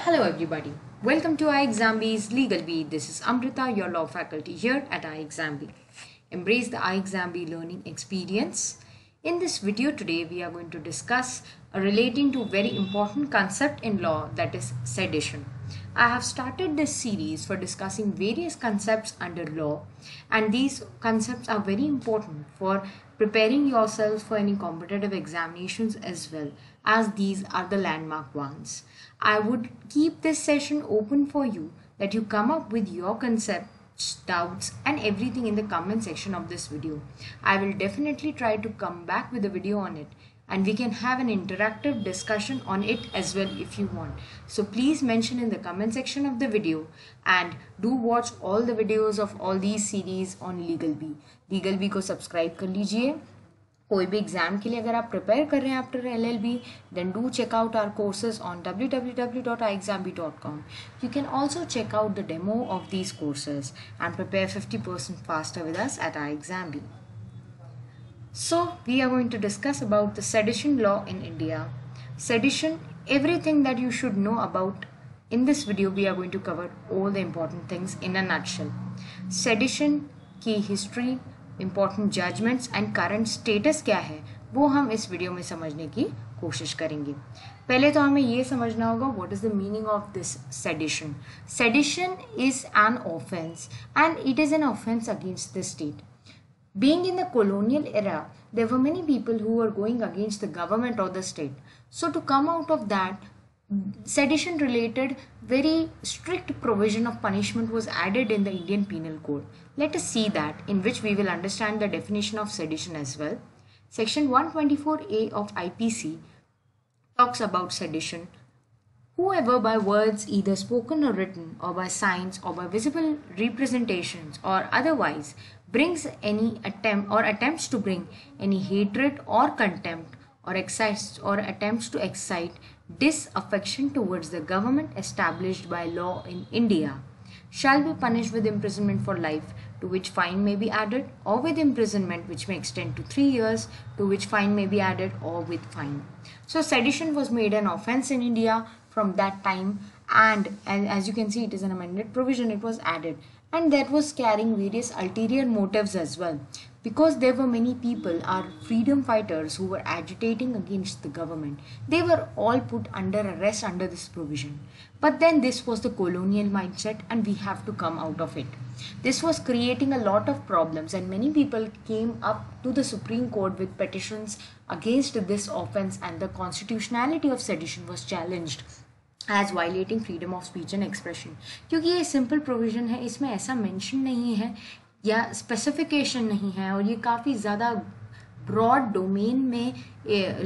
Hello everybody. Welcome to iExamB's Legal Beat. This is Amrita, your law faculty here at iExamB. Embrace the iExamB learning experience. In this video today, we are going to discuss relating to very important concept in law, that is sedition. I have started this series for discussing various concepts under law, and these concepts are very important for preparing yourself for any competitive examinations as well, as these are the landmark ones. I would keep this session open for you that you come up with your concepts, doubts and everything in the comment section of this video. I will definitely try to come back with a video on it, and we can have an interactive discussion on it as well if you want. So please mention in the comment section of the video, and do watch all the videos of all these series on LegalB. LegalB को subscribe कर लीजिए. कोई भी exam के लिए अगर आप prepare कर रहे हैं after LLB, then do check out our courses on www.iexamb.com. You can also check out the demo of these courses and prepare 50% faster with us at iExamB. So we are going to discuss about the sedition law in India. Sedition, everything that you should know about. In this video we are going to cover all the important things in a nutshell. Sedition की history, important judgments and current status क्या है वो हम इस video में समझने की कोशिश करेंगे. पहले तो हमें ये समझना होगा what is the meaning of this sedition. Sedition is an offense and it is an offense against the state. Being in the colonial era, there were many people who were going against the government or the state. So to come out of that, sedition related very strict provision of punishment was added in the Indian Penal Code. Let us see that, in which we will understand the definition of sedition as well. Section 124A of IPC talks about sedition. Whoever by words either spoken or written or by signs or by visible representations or otherwise brings any attempt or attempts to bring any hatred or contempt or excites or attempts to excite disaffection towards the government established by law in India shall be punished with imprisonment for life, to which fine may be added, or with imprisonment which may extend to 3 years, to which fine may be added, or with fine. So sedition was made an offense in India from that time, and as you can see, it is an amended provision, it was added, and that was carrying various ulterior motives as well, because there were many people, our freedom fighters, who were agitating against the government. They were all put under arrest under this provision. But then this was the colonial mindset and we have to come out of it. This was creating a lot of problems, and many people came up to the Supreme Court with petitions against this offense, and the constitutionality of sedition was challenged as violating freedom of speech and expression. क्योंकि ये simple provision है, इसमें ऐसा mention नहीं है या specification नहीं है, और ये काफ़ी ज़्यादा ब्रॉड डोमेन में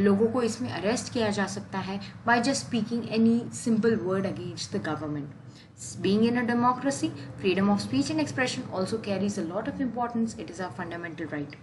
लोगों को इसमें अरेस्ट किया जा सकता है by just speaking any simple word against the government. Being in a democracy, freedom of speech and expression also carries a lot of importance. It is a fundamental right.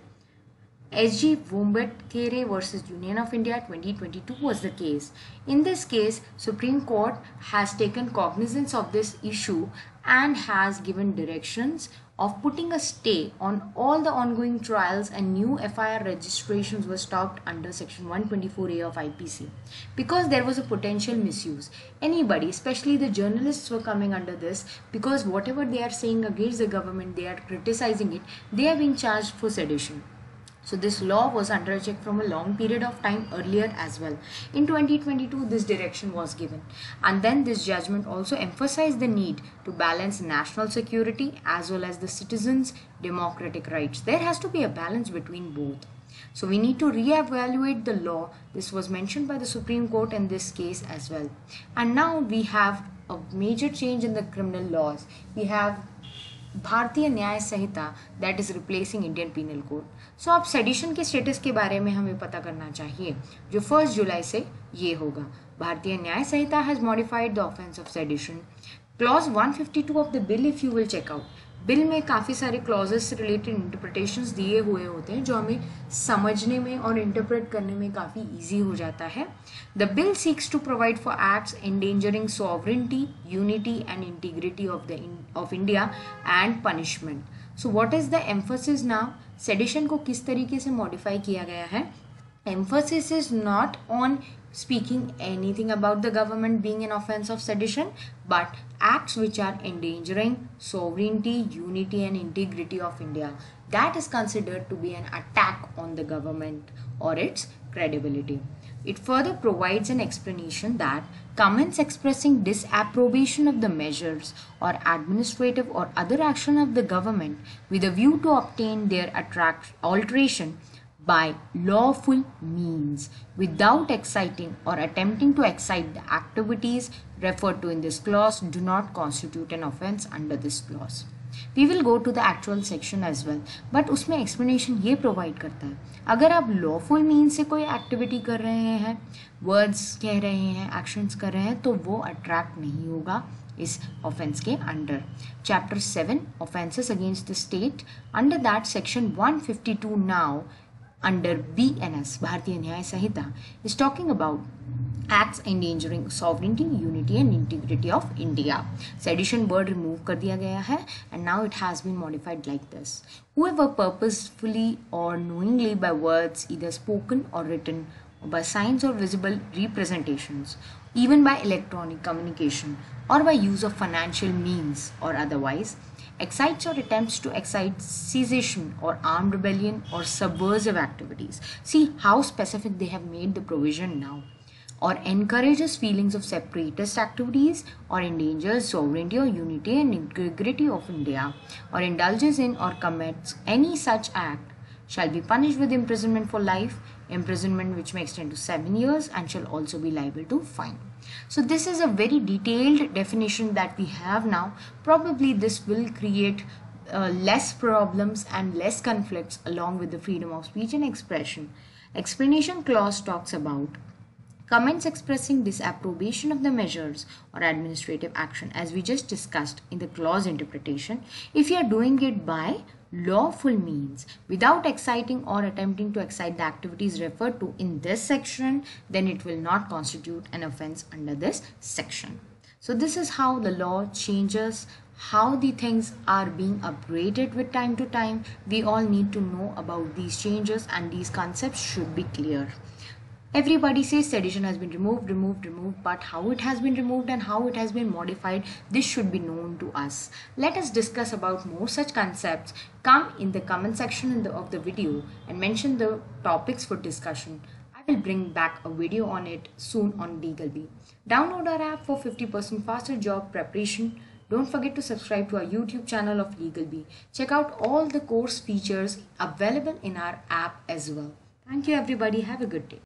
SG Wombet-Kere versus Union of India 2022 was the case. In this case, Supreme Court has taken cognizance of this issue and has given directions of putting a stay on all the ongoing trials, and new FIR registrations were stopped under section 124A of IPC because there was a potential misuse. Anybody, especially the journalists, were coming under this because whatever they are saying against the government, they are criticizing it, they are being charged for sedition. So this law was under check from a long period of time earlier as well. In 2022, this direction was given. And then this judgment also emphasized the need to balance national security as well as the citizens' democratic rights. There has to be a balance between both. So we need to re-evaluate the law. This was mentioned by the Supreme Court in this case as well. And now we have a major change in the criminal laws. We have Bharatiya Nyaya Sanhita that is replacing Indian penal code. So अब sedition के status के बारे में हमें पता करना चाहिए, जो 1 जुलाई से ये होगा. Bharatiya Nyaya Sanhita has modified the offence of sedition. Clause 152 of the bill if you will check out, bill में काफ़ी सारे क्लॉजेस से रिलेटेड इंटरप्रिटेशंस दिए हुए होते हैं जो हमें समझने में और इंटरप्रेट करने में काफ़ी ईजी हो जाता है. The bill seeks to provide for acts endangering sovereignty, unity and integrity of India and punishment. So what is the emphasis now? Sedition को किस तरीके से मॉडिफाई किया गया है? Emphasis is not on speaking anything about the government being an offense of sedition, but acts which are endangering sovereignty, unity and integrity of India, that is considered to be an attack on the government or its credibility. It further provides an explanation that comments expressing disapprobation of the measures or administrative or other action of the government with a view to obtain their alteration by lawful means without exciting or attempting to excite the activities referred to in this clause do not constitute an offense under this clause. We will go to the actual section as well, but उसमें explanation ये provide करता है, अगर आप lawful means से कोई activity कर रहे हैं, words कह रहे हैं, actions कर रहे हैं, तो वो attract नहीं होगा इस offense के under. Chapter 7 offenses against the state, under that section 152 now under BNS भारतीय न्याय संहिता is talking about acts endangering sovereignty, unity and integrity of India. Sedition word remove कर दिया गया है and now it has been modified like this. Whoever purposefully or knowingly by words either spoken or written or by signs or visible representations, even by electronic communication or by use of financial means or otherwise, excites or attempts to excite secession or armed rebellion or subversive activities. See how specific they have made the provision now. Or encourages feelings of separatist activities or endangers sovereignty or unity and integrity of India, or indulges in or commits any such act, shall be punished with imprisonment for life, imprisonment which may extend to 7 years, and shall also be liable to fine. So this is a very detailed definition that we have now. Probably this will create less problems and less conflicts along with the freedom of speech and expression. Explanation clause talks about comments expressing disapprobation of the measures or administrative action, as we just discussed in the clause interpretation. If you are doing it by lawful means without exciting or attempting to excite the activities referred to in this section, then it will not constitute an offense under this section. So this is how the law changes, how the things are being upgraded with time to time. We all need to know about these changes and these concepts should be clear. Everybody says sedition has been removed, but how it has been removed and how it has been modified, this should be known to us. Let us discuss about more such concepts. Come in the comment section of the video and mention the topics for discussion. I will bring back a video on it soon on LegalBee. Download our app for 50% faster job preparation. Don't forget to subscribe to our YouTube channel of LegalBee. Check out all the course features available in our app as well. Thank you everybody. Have a good day.